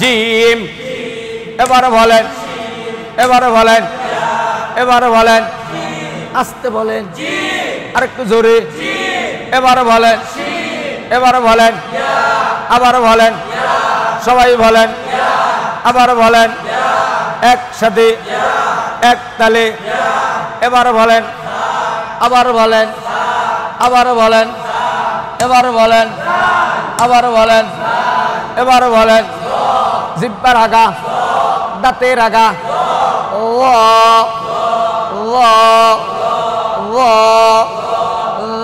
Gym. এবারে বলেন, এবারে বলেন, এবারে বলেন, আস্তে বলেন, আরেকটু জোরে, এবারে বলেন, এবারে বলেন, আবারও বলেন, সবাই বলেন, আবারও বলেন, একসাথে এক তালে, এবারে বলেন, আবারও বলেন, আবারও বলেন, এবারে বলেন, আবারও বলেন, এবারে বলেন, জিহ্বার আগা, দাঁতের আগা,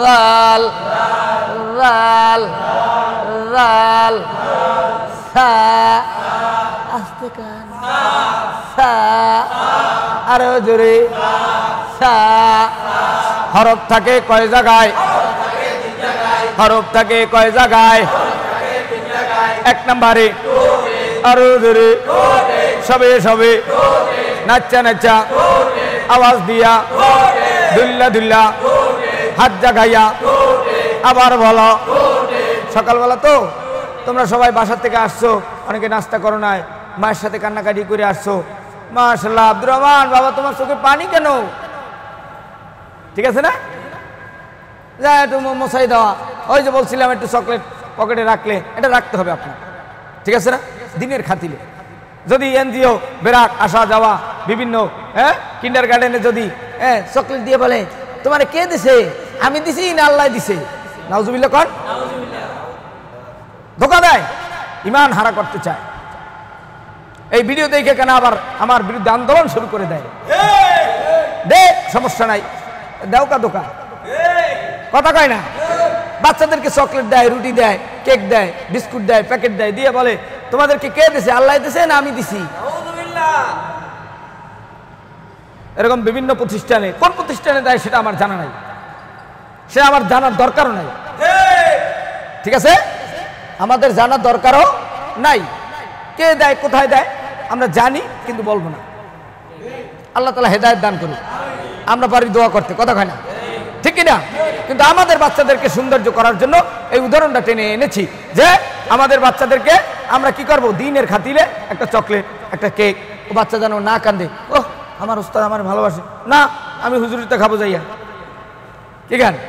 রাল রাল রাল সা, আস্তে কান, সা, আরো জোরে, সা। হরফ থাকে কয় জায়গায়? হরফ থাকে কয় জায়গায়? এক নম্বরে, আরো জোরে, সবে সবে, নাচ্চা নাচ্চা, আওয়াজ দিয়া, দুল্লা দুল্লা, হাত জাগাইয়া, আবার বলো। সকালবেলা তো তোমরা সবাই বাসার থেকে আসছো, অনেকে নাস্তা করো নাই, মায়ের সাথে কান্নাকাটি করে আসছো। মাশাআল্লাহ, আব্দুর রহমান বাবা তোমার চোখে পানি কেন? ঠিক আছে না? যা একটু মশাই দেওয়া, ওই যে বলছিলাম একটু চকলেট পকেটে রাখলে, এটা রাখতে হবে আপনার, ঠিক আছে না? দিনের খাতিলে যদি এনজিও বেরাক আসা যাওয়া বিভিন্ন কিন্ডার গার্ডেনে যদি চকলেট দিয়ে বলে তোমারে কে দিছে, আমি দিছি না আল্লাহ দিছে, নাউজুবিল্লাহ কর, ধোকা দেয়, ইমান হারা করতে চায়। এই ভিডিও দেখে কেন আবার আমার বিরুদ্ধে আন্দোলন শুরু করে দেয়? দেখ সমস্যা নাই, দেও কা ধোকা, কথা কয় না। বাচ্চাদেরকে চকলেট দেয়, রুটি দেয়, কেক দেয়, বিস্কুট দেয়, প্যাকেট দেয়, দিয়ে বলে তোমাদেরকে কে দিছে, আল্লাহ দিছে না আমি দিছি। এরকম বিভিন্ন প্রতিষ্ঠানে, কোন প্রতিষ্ঠানে দেয় সেটা আমার জানা নাই, সে আমার জানার দরকারও নাই, ঠিক আছে? আমাদের জানার দরকারও নাই কে দেয়, কোথায় দেয়, আমরা জানি কিন্তু বলবো না। আল্লাহ তাআলা হেদায়েত দান করুন। আমরা পারি দোয়া করতে, কথা কয় না, ঠিক কিনা? কিন্তু আমাদের বাচ্চাদেরকে সৌন্দর্য করার জন্য এই উদাহরণটা টেনে এনেছি যে আমাদের বাচ্চাদেরকে আমরা কি করব, দিনের খাতিরে একটা চকলেট, একটা কেক, ও বাচ্চা যেন না কান্দে, ও আমার উস্তাদ আমার ভালোবাসে না, আমি হুজুরিতে খাবো যাইয়া, ঠিক আছে?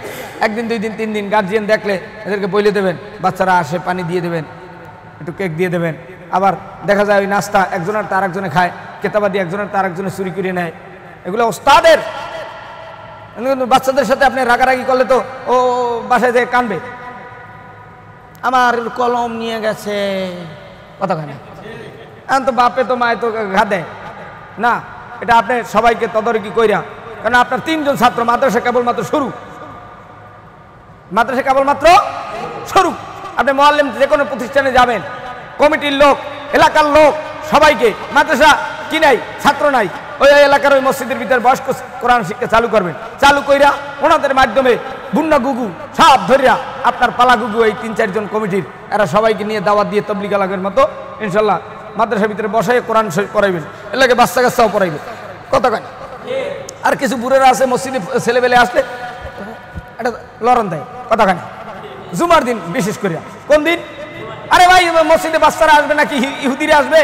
একদিন, দুই দিন, তিন দিন গার্জিয়ান দেখলে এদেরকে বলে দেবেন, বাচ্চারা আসে পানি দিয়ে দেবেন, একটু কেক দিয়ে দেবেন। আবার দেখা যায় ওই নাস্তা একজনের তার একজনে খায়, কেতাবাদি একজনের তার একজনে চুরি করে নেয়, এগুলো ওস্তাদের। বাচ্চাদের সাথে আপনি রাগারাগি করলে তো ও বাসায় যেয়ে কানবে, আমার কলম নিয়ে গেছে, কথা কয় না। এখন তো বাপে তো মায়ে তো ঘা দেয় না, এটা আপনি সবাইকে তদারকি কইরা, কারণ আপনার তিনজন ছাত্র, মাদ্রাসা কেবলমাত্র শুরু, মাদ্রাসা কেবলমাত্র শুরু। আপনি মুআল্লিম যে কোনো প্রতিষ্ঠানে যাবেন, কমিটির লোক, এলাকার লোক, সবাইকে, মাদ্রাসা কি নাই, ছাত্র নাই, ওই এলাকার ওই মসজিদের ভিতরে বয়স্ক কোরআন শিক্ষা চালু করবেন, চালু কইরা ওনাদের মাধ্যমে বুন্না গুগু সব ধরিয়া আপনার পালা গুগু এই ৩-৪ জন কমিটির, এরা সবাইকে নিয়ে দাওয়াত দিয়ে তবলিগ আলাগের মতো ইনশাল্লাহ মাদ্রাসার ভিতরে বসাই কোরআন শরীফ পড়াইবেন, এলাকে বাচ্চা কাচ্চাও পড়াইবেন, কত কয়। আর কিছু বুড়েরা আছে মসজিদে ছেলেবেলে আসলে এটা লড়ন দেয়, কথা কয় না। জুমার দিন বিশেষ করে, কোন দিন? আরে ভাই মসজিদে বাচ্চারা আসবে নাকি ইহুদিরা আসবে?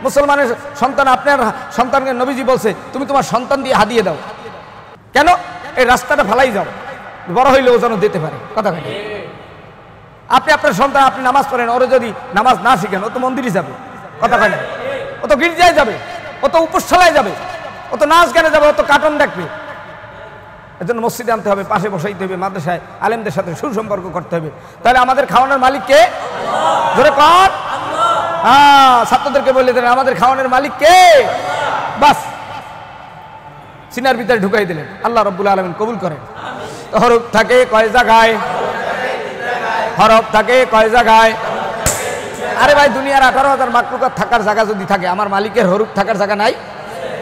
মুসলমানের সন্তান, আপনার সন্তানকে নবীজি বলছে তুমি তোমার সন্তান দিয়ে হাদিয়ে দাও, কেন? এই রাস্তাটা ফালাই যাও, বড় হইলেও যেন দিতে পারে, কথা কয় না। আপনি আপনার সন্তান, আপনি নামাজ পড়েন, ওরে যদি নামাজ না শিখেন, ও তো মন্দিরে যাবে, কথা কয় না, ও তো গির্জায় যাবে, ও তো উপসালায় যাবে, ও তো নাচ গানে যাবে, ও তো কার্টুন দেখবে। এর জন্য মসজিদে আনতে হবে, পাশে বসাইতে হবে, মাদ্রাসায় আলেমদের সাথে সুসম্পর্ক করতে হবে। তাহলে আমাদের খাওয়ানোর মালিক কে? জোরে কর। হ্যাঁ, ছাত্রদেরকে বলে দেন আমাদের খাওয়ানোর মালিক কে? বাস সিনার ভিতরে ঢুকাই দিলেন। আল্লাহ রাব্বুল আলামিন কবুল করেন। হরফ থাকে কয় জায়গায়? হরফ থাকে কয় জায়গায়? আরে ভাই দুনিয়ার 18,000 মাকলুকাত থাকার জায়গা যদি থাকে, আমার মালিকের হরফ থাকার জায়গা নাই?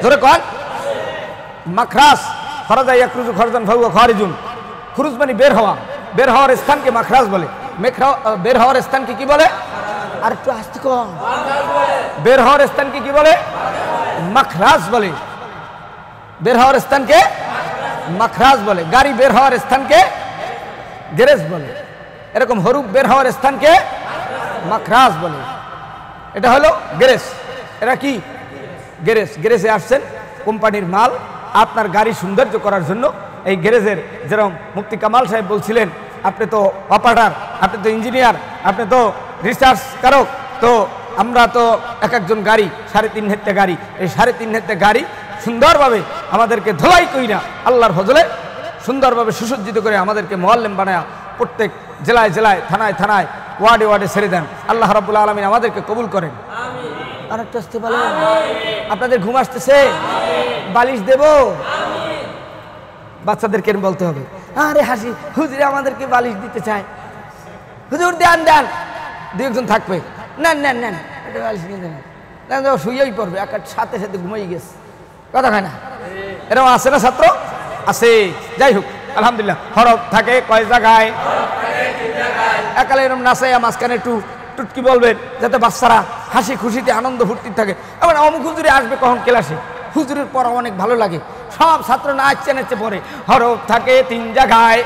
জোরে কর। মাখরাজ, খরাজা ইয়াখরুজু খরজান ফাহুয়া খারিজুন, খুরুজ মানে বের হওয়া, বের হওয়ার স্থানকে মাখরাজ বলে। বের হওয়ার স্থানকে কি বলে? আর একটু আস্তে কম। বের হওয়ার স্থানকে কি বলে? মাখরাজ বলে। বের হওয়ার স্থানকে মাখরাজ বলে। গাড়ি বের হওয়ার স্থানকে গ্যারেজ বলে। এরকম হরুফ বের হওয়ার স্থানকে মাখরাজ বলে। এটা হলো গ্যারেজ। এটা কি গ্যারেজ? গ্যারেজে আসছেন কোম্পানির মাল আপনার গাড়ি সৌন্দর্য করার জন্য। এই গ্যারেজের যেরকম মুফতি কামাল সাহেব বলছিলেন, আপনি তো অপারেটর, আপনি তো ইঞ্জিনিয়ার, আপনি তো রিসার্চ কারক, তো আমরা তো এক একজন গাড়ি 3.5 হেক্টে গাড়ি, এই 3.5 হেক্টে গাড়ি সুন্দরভাবে আমাদেরকে ধোলাই কইরা আল্লাহর ফজলে সুন্দরভাবে সুসজ্জিত করে আমাদেরকে মুআল্লিম বানায়া প্রত্যেক জেলায় জেলায়, থানায় থানায়, ওয়ার্ডে ওয়ার্ডে ছেড়ে দেন। আল্লাহ রাব্বুল আলামিন আমাদেরকে কবুল করেন। আর একটা আসতে বলেন, আপনাদের ঘুম আসতেছে? বালিশ দেব? বাচ্চাদেরকে বলতে হবে, আরে হাসি হুজুরে আমাদেরকে বালিশ দিতে চায়, হুজুর দেন দেন। 2 একজন থাকবে, নেন নেন নেন, এটা বালিশ নিয়ে দেন, শুয়েই পড়বে, সাথে সাথে ঘুমাই গেছে, কথা হয় না? এরকম আছে না ছাত্র? আছে। যাই হোক, আলহামদুলিল্লাহ। হরফ থাকে কয় জায়গায়? একালে এরকম নাচাইয়া মাঝখানে একটু টুটকি বলবেন, যাতে বাচ্চারা হাসি খুশিতে আনন্দ ফুর্তি থাকে। এবার অমুক হুজুরে আসবে কখন ক্লাসে, হুজুরের পড়া অনেক ভালো লাগে, সব ছাত্র নাচছে নাচছে পড়ে। হরফ থাকে 3 জায়গায়,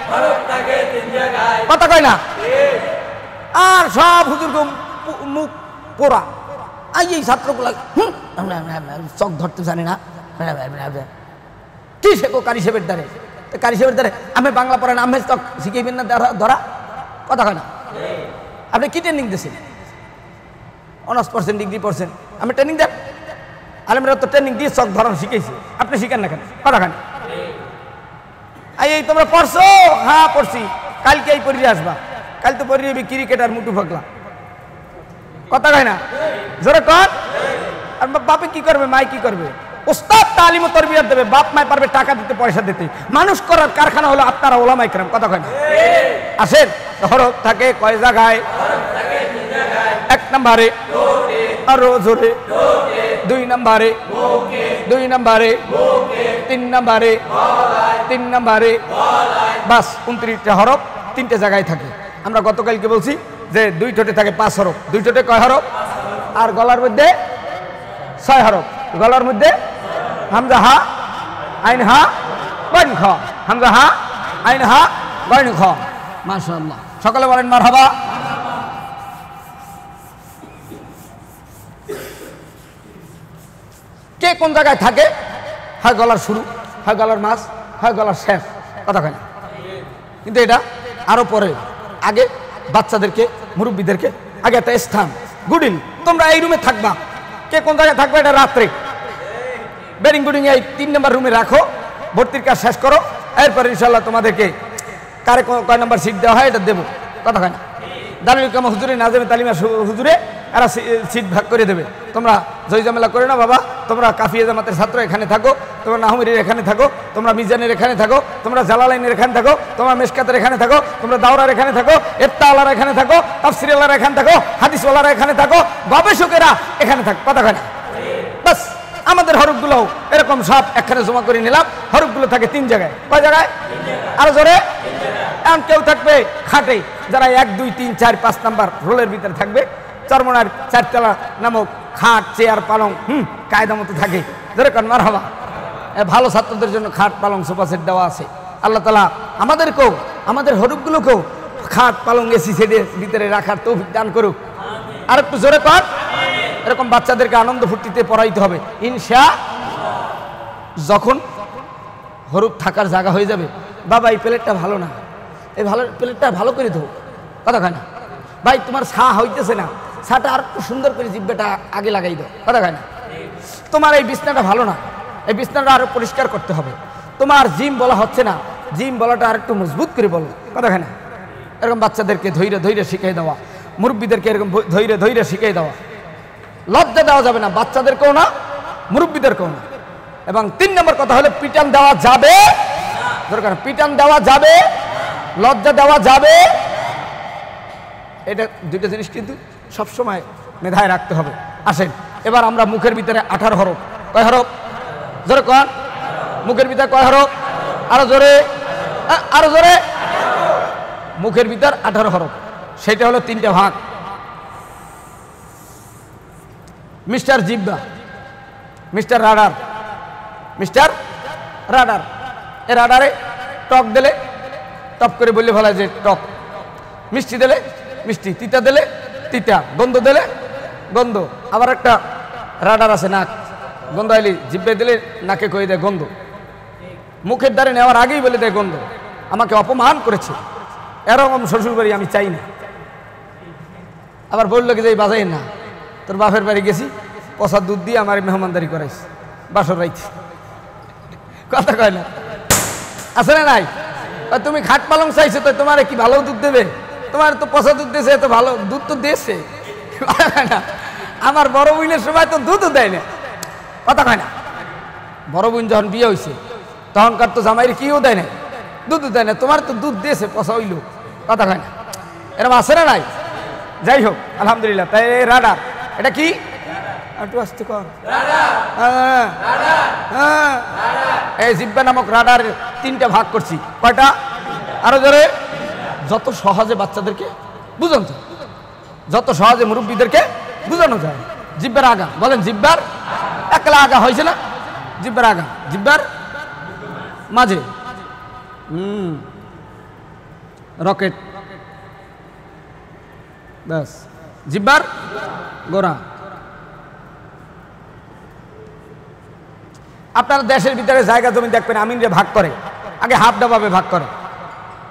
কথা কয় না? আর সব হুজুরকে মুখ পোড়া, এই ছাত্রগুলা চক ধরতে জানে না, কি শেখো কারি সাহেবের দ্বারে? কারি সাহেবের দ্বারে আমি বাংলা পড়েন, আমি চক শিখাইবেন না ধরা, কথা কয় না? আপনি কি ট্রেনিং দিয়েছেন? অনার্স পড়ছেন, ডিগ্রি পড়ছেন, আমি ট্রেনিং দেন? আলেমরা তো ট্রেনিং দিয়ে চক ধরানো শিখেছি, আপনি শিখেন না কেন? কথা কেন? এই তোমরা পড়ছো? হ্যাঁ পড়ছি। কালকে এই পড়িয়ে আসবা, কাল তো পড়িয়ে ক্রিকেটার মুটু ফাগলা, কথা কয় না? জোরে কর। আর বাপে কি করবে, মাই কি করবে? ওস্তাদ তালিম ও তরবিয়ত দেবে, বাপ মায় পারবে টাকা দিতে, পয়সা দিতে। মানুষ করার কারখানা হলো আপনারা ওলামায়ে কেরাম, কথা কয় না? আসেন, হরফ থাকে কয় জায়গায়? 1 নম্বরে, আরো জোরে, 2 নম্বরে, 2 নম্বরে, 3 নম্বরে, 3 নম্বরে, বাস 29টা হরফ 3টে জায়গায় থাকে। আমরা গতকালকে বলছি যে 2 ঠোঁটে থাকে 5 হরফ। 2 ঠোঁটে কয় হরফ? আর গলার মধ্যে 6 হরফ। গলার মধ্যে হামজা হা, আইন হা, গইন খ, হামজা হা, আইন হা, গইন খ। মাশাআল্লাহ, সকলে বলেন মারহাবা। কে কোন জায়গায় থাকে? হয় গলার শুরু, হয় গলার মাঝ, হয় গলার শেষ, কথা কয় না? কিন্তু এটা আরো পরে, আগে বাচ্চাদেরকে, মুরব্বীদেরকে আগে একটা স্থান, গুডিল তোমরা এই রুমে থাকবা। কে কোন জায়গায় থাকবে? এটা রাত্রে বেডিং বুডিং এই 3 নম্বর রুমে রাখো, ভর্তির কাজ শেষ করো, এরপরে ইনশাল্লাহ তোমাদেরকে কারে কয় নম্বর সিট দেওয়া হয় এটা দেবো, কথা কয় না? দারুল কামা হুজুরে, নাজেমে তালিমা হুজুরে এরা সিট ভাগ করে দেবে। তোমরা জয় ঝামেলা করে না বাবা, তোমরা কাফিয়া জামাতের ছাত্র এখানে থাকো, তোমরা নাহমিরের এখানে থাকো, তোমরা মিজানের এখানে থাকো, তোমরা জালালাইনের এখানে থাকো, তোমরা মেশকাতের এখানে থাকো, তোমরা দাওরার এখানে থাকো, ইফতাওয়ালার এখানে থাকো, তাফসিরওয়ালার এখানে থাকো, হাদিসওয়ালার এখানে থাকো, গবেষকেরা এখানে থাকো, কথা কয় না? বাস আমাদের হরফগুলো এরকম সব একখানে জমা করে নিলাম। হরফগুলো থাকে 3 জায়গায়। কয় জায়গায়? আরো জোরে। এখন কেউ থাকবে খাটে, যারা 1, 2, 3, 4, 5 নাম্বার রোলের ভিতরে থাকবে, চরমনার 4 তলা নামক খাট, চেয়ার, পালং কায়দা মতো থাকে। ধরে কান মারহাবা। ভালো ছাত্রদের জন্য খাট, পালং, সোফা সেট দেওয়া আছে। আল্লাহ তাআলা আমাদেরকেও, আমাদের হরফগুলোকেও খাট, পালং, এসি সেটের ভিতরে রাখার তৌফিক দান করুক। আর একটু জোরে কর। এরকম বাচ্চাদেরকে আনন্দ ফুর্তিতে পড়াইতে হবে ইনশাআল্লাহ। যখন হরফ থাকার জায়গা হয়ে যাবে, বাবা এই প্লেটটা ভালো না, এই ভালো প্লেটটা ভালো করে দেবো, কথা কয় না? ভাই তোমার ছা হইতেছে না, ছাটা আর একটু সুন্দর করে জিব্বাটা আগে লাগাই দাও, কথা কয় না? তোমার এই বিছনাটা ভালো না, এই বিছনাটা আরো পরিষ্কার করতে হবে। তোমার জিম বলা হচ্ছে না, জিম বলাটা আর একটু মজবুত করে বলো, কথা কয় না? এরকম বাচ্চাদেরকে ধৈর্য ধৈর্য শিখিয়ে দেওয়া, মুরব্বীদেরকে এরকম ধৈর্য ধৈর্য শিখিয়ে দেওয়া। লজ্জা দেওয়া যাবে না, বাচ্চাদেরকেও না, মুরব্বীদেরকেও না। এবং 3 নম্বর কথা হলো পিটান দেওয়া যাবে, দরকার পিটান দেওয়া যাবে, লজ্জা দেওয়া যাবে। এটা 2টা জিনিস কিন্তু সবসময় মেধায় রাখতে হবে। আসেন এবার আমরা মুখের ভিতরে 18 হরফ। কয় হরফ? জোরে কন। মুখের ভিতরে কয় হরফ? আরো জোরে, আরো জোরে। মুখের ভিতর 18 হরফ, সেটা হলো 3টে ভাগ। মিস্টার জিব্বা, মিস্টার রাডার, মিস্টার রাডার। এ রাডারে টক দিলে টপ করে বললে ভালো যে টক, মিষ্টি দিলে মিষ্টি, তিতা দিলে তিতা, গন্ধ দিলে গন্ধ। আবার একটা রাডার আছে নাক, গন্ধ আইলি জিব্বে দিলে নাকে কয়ে দেয় গন্ধ, মুখের দ্বারে নেওয়ার আগেই বলে দেয় গন্ধ। আমাকে অপমান করেছে, এরকম শ্বশুরবাড়ি আমি চাই না। আবার বললো কি যে বাজাই না, তোর বাপের বাড়ি গেছি, পচা দুধ দিয়ে আমার মেহমানদারি করাইছি, বাসর রাইছি, কথা কয় না, আছে না নাই? তুমি খাট পালং চাইছো তো তোমার কি ভালো দুধ দেবে? তোমার তো পচা দুধ দিয়েছে, এত ভালো দুধ তো দিয়েছে না। আমার বড় বোনের সময় তো দুধও দেয় না, কথা কয় না। বড় বোন যখন বিয়ে হয়েছে তখনকার তো জামাইয়ের কিও দেয় না, দুধও দেয় না, তোমার তো দুধ দিয়েছে, পচা হইল, কথা কয় না। এরকম আছে না নাই? যাই হোক আলহামদুলিল্লাহ। তাই রাডার, এটা কি? একটু আসতে কর। এই জিব্বা নামক রাডার 3টা ভাগ করছি। কয়টা? আরো জোরে। যত সহজে বাচ্চাদেরকে বুঝানো যায়, যত সহজে মুরব্বীদেরকে বুঝানো যায়। জিব্বার আগা বলেন, জিব্বার একলা আগা হয়েছে না, জিব্বার আগা, জিব্বার মাঝে রকেট, ব্যাস, জিব্বার গোড়া। আপনার দেশের ভিতরে জায়গা জমি দেখবেন আমিনরে ভাগ করে, আগে হাফ ডাবাবে ভাগ করে।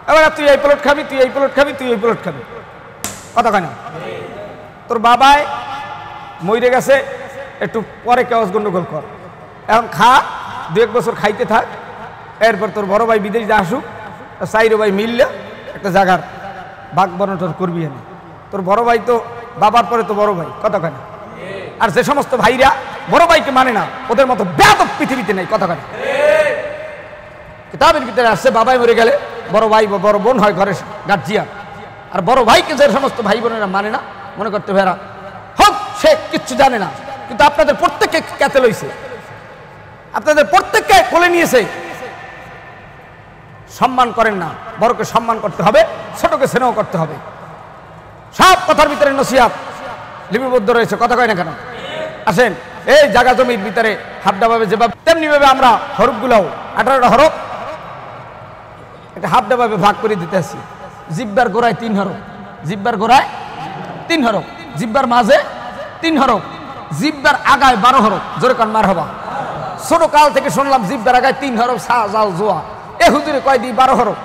এবার তুই এই প্লট খাবি, তুই এই প্লট খাবি, তুই এই প্লট খাবি, কথা কয় না? তোর বাবায় মরে গেছে, একটু পরে কেওয়াজ গন্ডগোল কর, এখন খা, 2-1 বছর খাইতে থাক, এরপর তোর বড় ভাই বিদেশ যা আসুক, চাইরো ভাই মিললে একটা জায়গার ভাগ বন্টন করবি। এনে তোর বড় ভাই তো বাবার পরে তো বড় ভাই, কথা কয় না? আর যে সমস্ত ভাইরা বড় ভাইকে মানে না, ওদের মতো বেয়াদব পৃথিবীতে নেই, কথা কয় না? কিতাবের ভিতরে আসছে বাবাই মরে গেলে বড় ভাই বা বড় বোন হয় ঘরের গার্জিয়ান। আর বড় ভাইকে যে সমস্ত ভাই বোনেরা মানে না, মনে করতে ভেড়া হোক, সে কিচ্ছু জানে না। কিন্তু আপনাদের প্রত্যেককে ক্যাতে লইছে, আপনাদের প্রত্যেককে কোলে নিয়েছে। সম্মান করেন না, বড়কে সম্মান করতে হবে, ছোটকে স্নেহ করতে হবে। সব কথার ভিতরে নসিহত লিপিবদ্ধ রয়েছে, কথা কয় না কেন? আসেন, এই জায়গা জমির ভিতরে হাফডাভাবে যেভাবে, তেমনি ভাবে আমরা হরফগুলাও 18টা হরফ একটা হাফডাভাবে ভাগ করে দিতে আসি। জিব্বার গোড়ায় 3 হরফ, জিব্বার গোড়ায় 3 হরফ, জিব্বার মাঝে 3 হরফ, জিব্বার আগায় 12 হরফ। জোরে কান মারহাবা। ছোট কাল থেকে শুনলাম জিব্বার আগায় 3 হরফ, সা জাল জোয়া। এ হুজুরে কয় দিই 12 হরফ,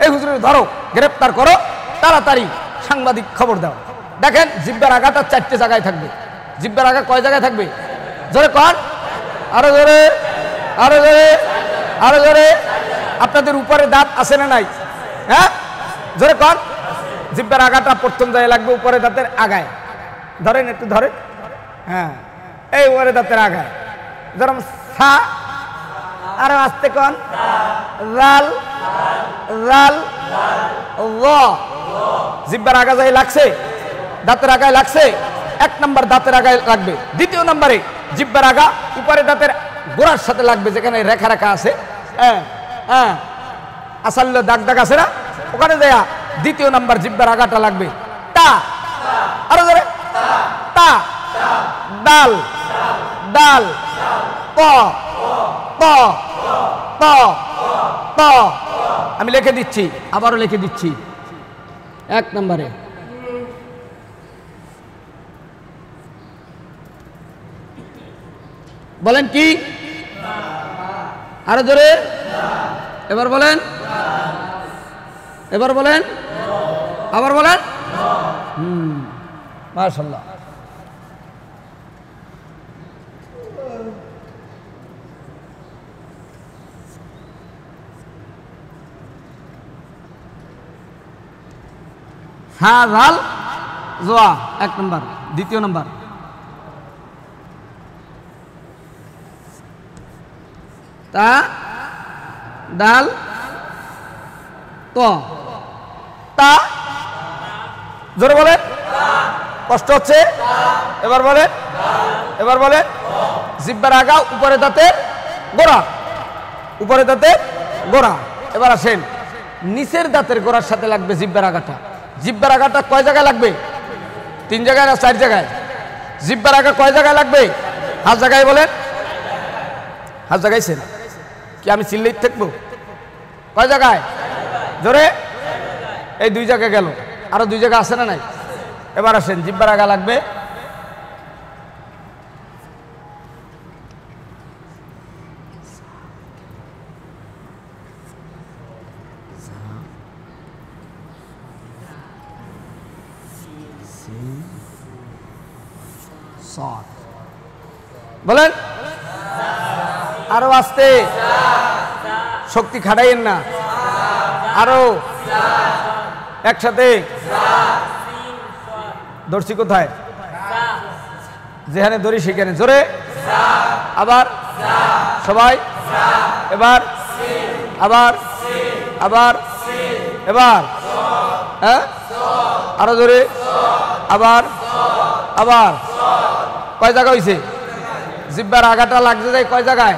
এই হুজুরে ধরো, গ্রেপ্তার করো, তাড়াতাড়ি সাংবাদিক খবর দাও। দেখেন জিব্বার আগাটা 4টে জায়গায় থাকবে। জিব্বার আগা কয় জায়গায় থাকবে? জোরে কন, আরো জোরে, আরো জোরে, আরো জোরে। আপনাদের উপরে দাঁত আছে না নাই? হ্যাঁ, জোরে কন। জিব্বার আগাটা প্রথম জায়গায় লাগবে, উপরে দাঁতের আগায়। ধরেন, একটু ধরেন, হ্যাঁ, এই উপরে দাঁতের আগায়। যেরকম সা, আরো আস্তে কন, রাল, রাল, র। জিব্বার আগা যায় লাগছে, দাঁতের আগায় লাগছে। 1 নম্বর দাঁতের আগায় লাগবে। 2য় নম্বরে জিব্বার আগা উপরে দাঁতের গোড়ার সাথে লাগবে, যেখানে রেখা রেখা আছে, হ্যাঁ হ্যাঁ, আসাল্য দাগ দাগ আছে না, ওখানে যায় 2য় নম্বর জিব্বার আগাটা লাগবে। তা, আরো ধরে, তা, ডাল, ডাল, প, প, প, প। আমি লিখে দিচ্ছি, আবারও লিখে দিচ্ছি। 1 নম্বরে বলেন কি? আরো জোরে, এবার বলেন, এবার বলেন, আবার বলেন। মাশাআল্লাহ। হা জাল জোয়া 1 নম্বর। 2য় নম্বর তা, ডাল, ত, তা। জোরে বলেন, কষ্ট হচ্ছে, এবার বলেন, এবার বলেন। জিব্বার আগা উপরে দাঁতের গোড়া, উপরে দাঁতের গোড়া। এবার আসেন, নিচের দাঁতের গোড়ার সাথে লাগবে জিব্বার আগাটা। জিব্বার আগাটা কয় জায়গায় লাগবে? 3 জায়গায় না 4 জায়গায়? জিব্বার আগা কয় জায়গায় লাগবে? হাত জায়গায় বলেন, হাত জায়গাইছেন কি? আমি চিল্লেই থাকবো? কয় জায়গায়? জোরে। এই 2 জায়গায় গেল, আরো 2 জায়গা আছে না নাই? এবার আসেন, জিব্বার আগা লাগবে সদ। বলেন আরো আস্তে, শক্তি খাটাইয়েন না, আরো একসাথে। দর্শি কোথায়? যেখানে দড়ি সেখানে জোরে। আবার সবাই, এবার আবার আবার এবার, হ্যাঁ আরো জোরে, আবার আবার। কয় জায়গা হয়েছে? জিব্বার আগাটা লাগছে যায় কয় জায়গায়?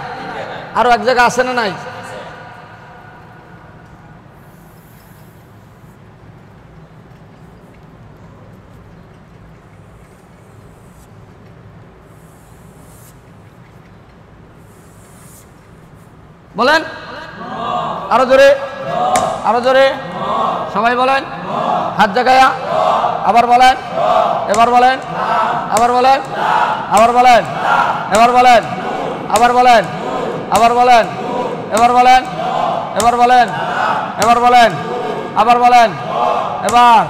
আরো এক জায়গা আছে না নাই? বলেন আরো জোরে, আরো জোরে সবাই বলেন। হাত জাগায়া আবার বলেন, এবার বলেন, আবার বলেন, আবার বলেন, এবার বলেন, আবার বলেন, আবার বলেন, এবার বলেন, এবার বলেন, এবার বলেন, আবার বলেন, এবার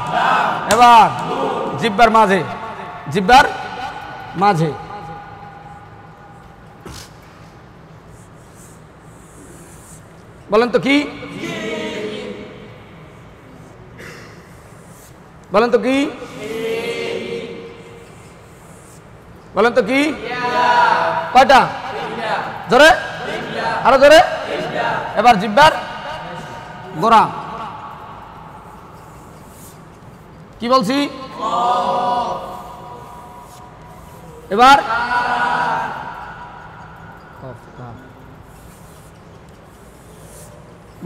এবার। জিব্বার মাঝে, জিব্বার মাঝে। বলেন তো কি? বলেন তো কি? বলেন তো কি? কয়টা? জোরে, আরো জোরে। এবার জিব্বার গোড়া। কি বলছি? এবার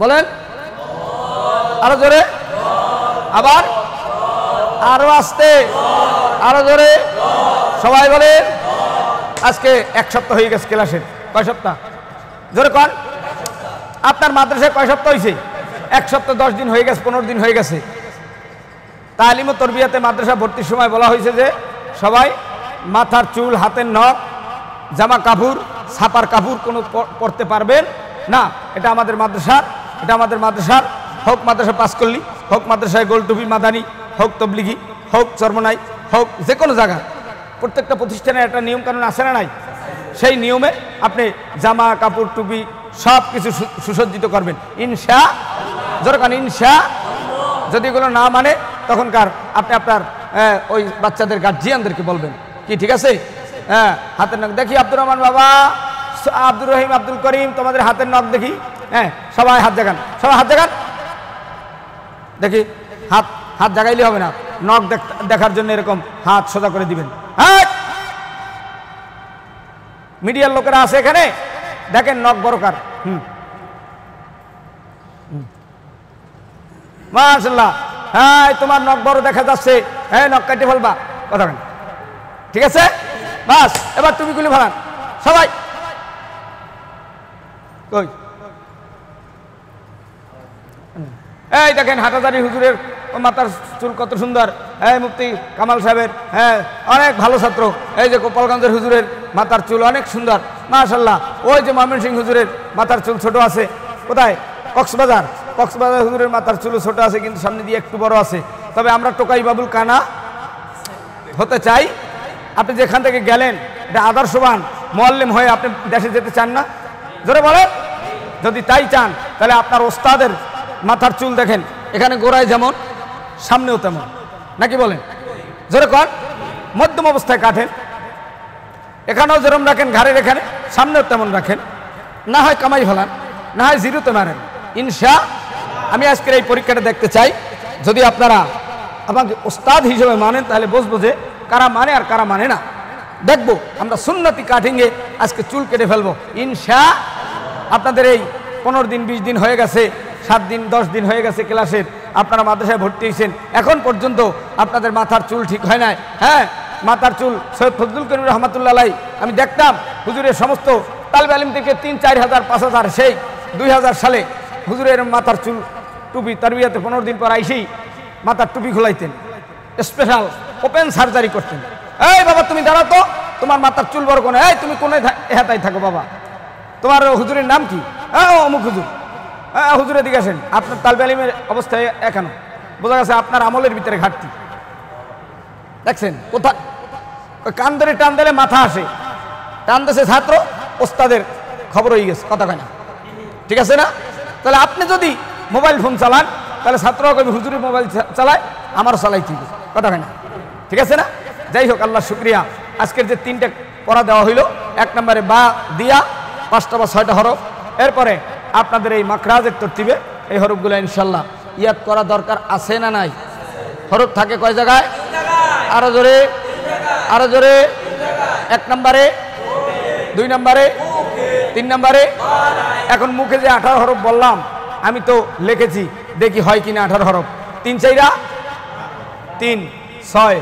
বলেন আরো জোরে, আবার আরো আস্তে, আরো জোরে সবাই বলেন। আজকে 1 সপ্তাহ হয়ে গেছে ক্লাসের। কয় সপ্তাহ? জোরে কর। আপনার মাদ্রাসায় কয় সপ্তাহ হয়েছে? 1 সপ্তাহ 10 দিন হয়ে গেছে, 15 দিন হয়ে গেছে। তালিম ও তরবিয়াতে মাদ্রাসা ভর্তির সময় বলা হয়েছে যে সবাই মাথার চুল, হাতের নখ, জামা কাপড়, ছাপার কাপড় কোনো পরতে পারবেন না। এটা আমাদের মাদ্রাসার, এটা আমাদের মাদ্রাসার, হোক মাদ্রাসা পাঁচকল্লি, হোক মাদ্রাসায় গোলটুপি মাদানি, হোক তবলিগি, হোক চরমনাই, হোক যে কোনো জায়গা, প্রত্যেকটা প্রতিষ্ঠানের একটা নিয়ম কানুন আছে না নাই? সেই নিয়মে আপনি জামা কাপড় টুপি সব কিছু সুসজ্জিত করবেন ইনশা। যখন ইনশা যদি এগুলো না মানে তখনকার আপনি আপনার ওই বাচ্চাদের গার্জিয়ানদেরকে বলবেন কি, ঠিক আছে? হ্যাঁ, হাতের নখ দেখি। আব্দুর রহমান বাবা, আব্দুর রহিম, আব্দুল করিম, তোমাদের হাতের নখ দেখি। হ্যাঁ, সবাই হাত জাগান, সবাই হাত জাগান দেখি। হাত হাত জাগাইলে হবে না, নখ দেখার জন্য এরকম হাত সোজা করে দিবেন। হ্যাঁ, মিডিয়ার লোকেরা আছে এখানে, দেখেন নখ বড়কার। মাশাআল্লাহ, হ্যাঁ তোমার নখ বড় দেখা যাচ্ছে, হ্যাঁ নখ কাটে ফেলবা, কথা বলেন, ঠিক আছে? বাস, এবার তুমি গুলি ফেলান সবাই। কই এই দেখেন হাটাজারি হুজুরের মাথার চুল কত সুন্দর। হ্যাঁ, মুফতি কামাল সাহেবের, হ্যাঁ অনেক ভালো ছাত্র। এই যে গোপালগঞ্জের হুজুরের মাথার চুল অনেক সুন্দর মাশাআল্লাহ। ওই যে ময়মনসিংহ হুজুরের মাথার চুল ছোট আছে। কোথায়? কক্সবাজার। কক্সবাজার হুজুরের মাথার চুল ছোট আছে, কিন্তু সামনে দিয়ে একটু বড় আছে। তবে আমরা টোকাই বাবুল কানা হতে চাই। আপনি যেখান থেকে গেলেন এটা আদর্শবান মুআল্লিম হয়ে আপনি দেশে যেতে চান না? জোরে বলেন। যদি তাই চান তাহলে আপনার ওস্তাদের মাথার চুল দেখেন, এখানে গোড়ায় যেমন সামনেও তেমন, নাকি বলেন? জোরে কর। মধ্যম অবস্থায় কাটেন, এখানেও যেরকম রাখেন ঘাড়ের এখানে, সামনেও তেমন রাখেন। না হয় কামাই ফেলান, না হয় জিরোতে মারেন ইনশা। আমি আজকের এই পরীক্ষাটা দেখতে চাই। যদি আপনারা আমাকে ওস্তাদ হিসেবে মানেন তাহলে বুঝবো যে কারা মানে আর কারা মানে না। দেখবো আমরা সুন্নতি কাটিংয়ে আজকে চুল কেটে ফেলবো ইনশা। আপনাদের এই 15 দিন 20 দিন হয়ে গেছে, 7 দিন 10 দিন হয়ে গেছে ক্লাসের, আপনারা মাদ্রাসায় ভর্তি হয়েছেন, এখন পর্যন্ত আপনাদের মাথার চুল ঠিক হয় নাই। হ্যাঁ, মাথার চুল সৈয়দ ফজলুল করিম রহমাতুল্লাহ আলাইহি আমি দেখতাম হুজুরের সমস্ত তালিবে আলিম থেকে 3-4 হাজার 5 হাজার, সেই 2000 সালে হুজুরের মাথার চুল টুপি তারবিয়াতে 15 দিন পর আইসেই মাথার টুপি খোলাইতেন, স্পেশাল ওপেন সার্জারি করতেন। এই বাবা তুমি দাঁড়াও তো, তোমার মাথার চুল বড় কোন? এই তুমি কোন হেতাই থাকো বাবা, তোমার হুজুরের নাম কি? হ্যাঁ অমুক হুজুর। হ্যাঁ হুজুরের দিকে আসেন। আপনার তালিবে আলিমের অবস্থায় এখনো বোঝা গেছে আপনার আমলের ভিতরে ঘাটতি। দেখছেন কোথায় ওই কান ধরে টান দিলে মাথা আসে, টান দিয়েছে ছাত্র, ওস্তাদের খবর হয়ে গেছে, কথা কয় না, ঠিক আছে না? তাহলে আপনি যদি মোবাইল ফোন চালান তাহলে ছাত্ররা কবি হুজুরের মোবাইল চালায়, আমারও চালাই, ঠিক আছে, কথা কয় না, ঠিক আছে না? যাই হোক, আল্লাহ শুক্রিয়া, আজকের যে 3টা পড়া দেওয়া হইল, 1 নম্বরে বা দিয়া 5টা বা 6টা হরফ, এরপরে আপনাদের এই মাখরাজের তরতিবে এই হরফগুলো ইনশাল্লাহ ইয়াদ করা দরকার আছে না নাই? হরফ থাকে কয় জায়গায়? আরো জোরে, আরো জোরে। 1 নম্বরে, 2 নম্বরে, 3 নম্বরে। এখন মুখে যে 18 হরফ বললাম, আমি তো লিখেছি, দেখি হয় কিনা 18 হরফ। 3 4 3 6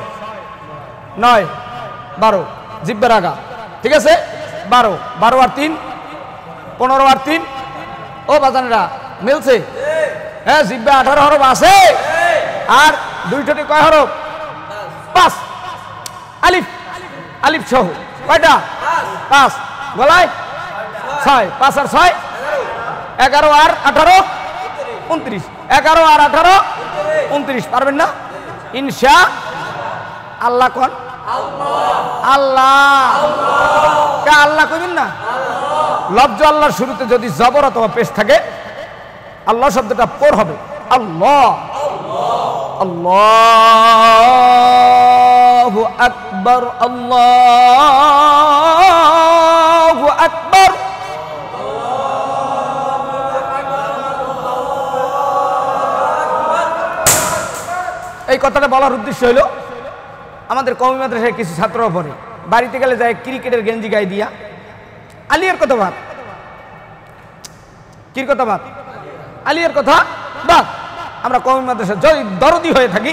9 12, জিব্বার আগা, ঠিক আছে? 12 12 আর 3 15 আর 3, ও বাজানেরা মিলছে? হ্যাঁ, জিব্বা 18 হরফ আছে। আর 2 ঠোঁটে কয় হরফ? 5। আলিফ, আলিফ সহ কয়টা? 5। গলায় 6, 5 আর 6 11 আর 18 29, 11 আর 18 29। পারবেন না? ইনশা আল্লাহ। কোন আল্লাহ? আল্লাহ কইবেন না? লফজ আল্লাহর শুরুতে যদি জবর অথবা পেশ থাকে, আল্লাহ শব্দটা পর হবে আল্লাহ। আল্লাহু আকবার, আল্লাহু আকবার। এই কথাটা বলার উদ্দেশ্য হলো, আমাদের কওমি মাদ্রাসায় কিছু ছাত্ররা পড়ে, বাড়িতে গেলে যায় ক্রিকেটের গেঞ্জি গায়ে দিয়া আলিয়ার কথা বাদ, কির কথা বাদ, আলিয়ার কথা বাদ। আমরা কওমি মাদ্রাসা যদি দরদি হয়ে থাকি,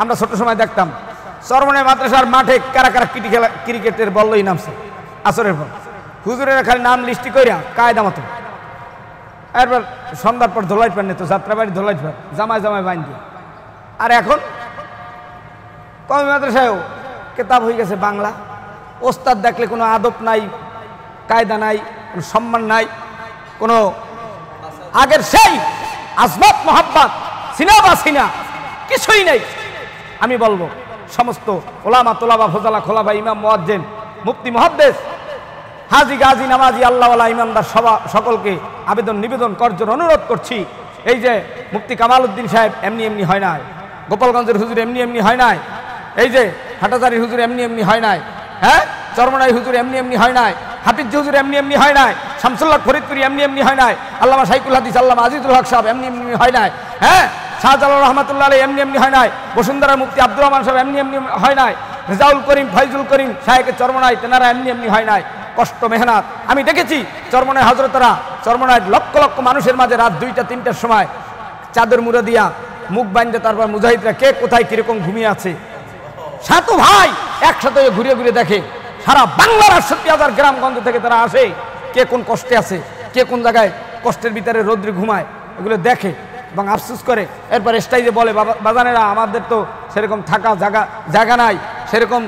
আমরা ছোট সময় দেখতাম চরমনাই মাদ্রাসার মাঠে কারা কারা ক্রিকেটের বলই নামছে আসরের পর, হুজুরেরা খালি নাম লিস্টি কইরা কায়দা মতো, এরপর সন্ধ্যার পর ধোলাইট পান নিত, যাত্রাবাড়ি ধোলাইট পান জামায় জামায় বাইন দিয়ে। আর এখন কওমি মাদ্রাসায়ও কেতাব হয়ে গেছে বাংলা, ওস্তাদ দেখলে কোনো আদব নাই, কায়দা নাই, কোনো সম্মান নাই, কোনো আগের সেই আজমত মোহাব্বত সিনা বা সিনা কিছুই নেই। আমি বলবো সমস্ত ওলামা তোলাবা ফোজালা খোলাবা ইমাম মুয়াজ্জিন মুফতি মুহাদ্দিস হাজি গাজী নামাজি আল্লাহওয়ালা ইমানদার সকলকে আবেদন নিবেদন করজোর অনুরোধ করছি, এই যে মুফতি কামাল উদ্দিন সাহেব এমনি এমনি হয় নাই, গোপালগঞ্জের হুজুর এমনি এমনি হয় নাই, এই যে হাটাজারির হুজুর এমনি এমনি হয় নাই, হ্যাঁ, চরমনাই হুজুর এমনি এমনি হয় নাই, হাফিজ হুজুর এমনি এমনি হয় নাই, শামসুল্লাহ ফরিদপুরি এমনি এমনি হয় নাই, আল্লামা শাইখুল হাদিস আল্লামা আজিজুল হক সাহেব এমনি এমনি হয় নাই, হ্যাঁ, শাহজালাল রহমাতুল্লাহ আলাইহি এমনি এমনি হয় নাই, বসুন্ধরা মুফতি আব্দুর রহমান সাহেব এমনি এমনি হয় নাই, রেজাউল করিম ফয়জুল করিম শাহেকে চরমনাই তেনারা এমনি এমনি হয় নাই। কষ্ট মেহনত আমি দেখেছি, চরমনাই হজরতরা চরমনাই লক্ষ লক্ষ মানুষের মাঝে রাত 2টা 3টার সময় চাদর মুড়ে দিয়া মুখ বাঁধতে, তারপর মুজাহিদরা কে কোথায় কিরকম ঘুমিয়ে আছে, সাতু ভাই একসাথে ঘুরে ঘুরে দেখে, সারা বাংলার 68,000 গ্রামগঞ্জ থেকে তারা আসে, কে কোন কষ্টে আছে, কে কোন জায়গায় কষ্টের ভিতরে রৌদ্রে ঘুমায়, এগুলো দেখে এবং আফসোস করে। এরপর স্টাইজে বলে, বাজানেরা আমাদের তো সেরকম থাকা জায়গা নাই, সেরকম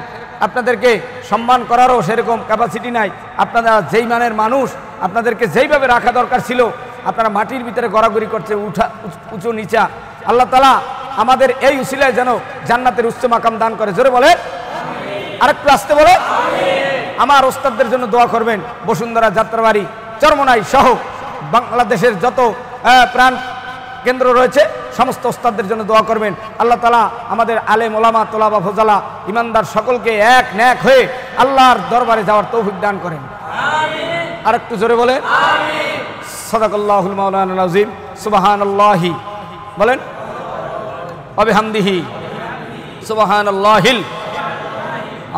আপনাদেরকে সম্মান করারও সেরকম ক্যাপাসিটি নাই, আপনারা যেই মানের মানুষ, আপনাদেরকে যেইভাবে রাখা দরকার ছিল, আপনারা মাটির ভিতরে গড়াগড়ি করছে, উঁচু নিচা। আল্লাহ তাআলা আমাদের এই উসিলায় যেন জান্নাতের উচ্চ মাকাম দান করে, জোরে বলে আরেকটু আসতে বলে। আমার ওস্তাদদের জন্য দোয়া করবেন, বসুন্ধরা যাত্রাবাড়ি চরমনাই সহ বাংলাদেশের যত প্রাণ কেন্দ্র রয়েছে সমস্ত ওস্তাদদের জন্য দোয়া করবেন। আল্লাহ তাআলা আমাদের আলেম ওলামা তোলাবা ফোজালা ইমানদার সকলকে এক ন্যাক হয়ে আল্লাহর দরবারে যাওয়ার তৌফিক দান করেন, আমিন। আরেকটু জোরে বলেন আমিন। সাদাকাল্লাহুল মাওলানাল আযীম। সুবহানাল্লাহি বলেন ওয়া বিহামদিহি সুবহানাল্লাহিল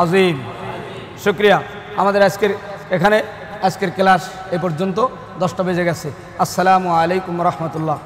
আযীম। শুকরিয়া। আমাদের আজকের ক্লাস এ পর্যন্ত, 10টা বেজে গেছে। আসসালামু আলাইকুম রাহমাতুল্লাহ।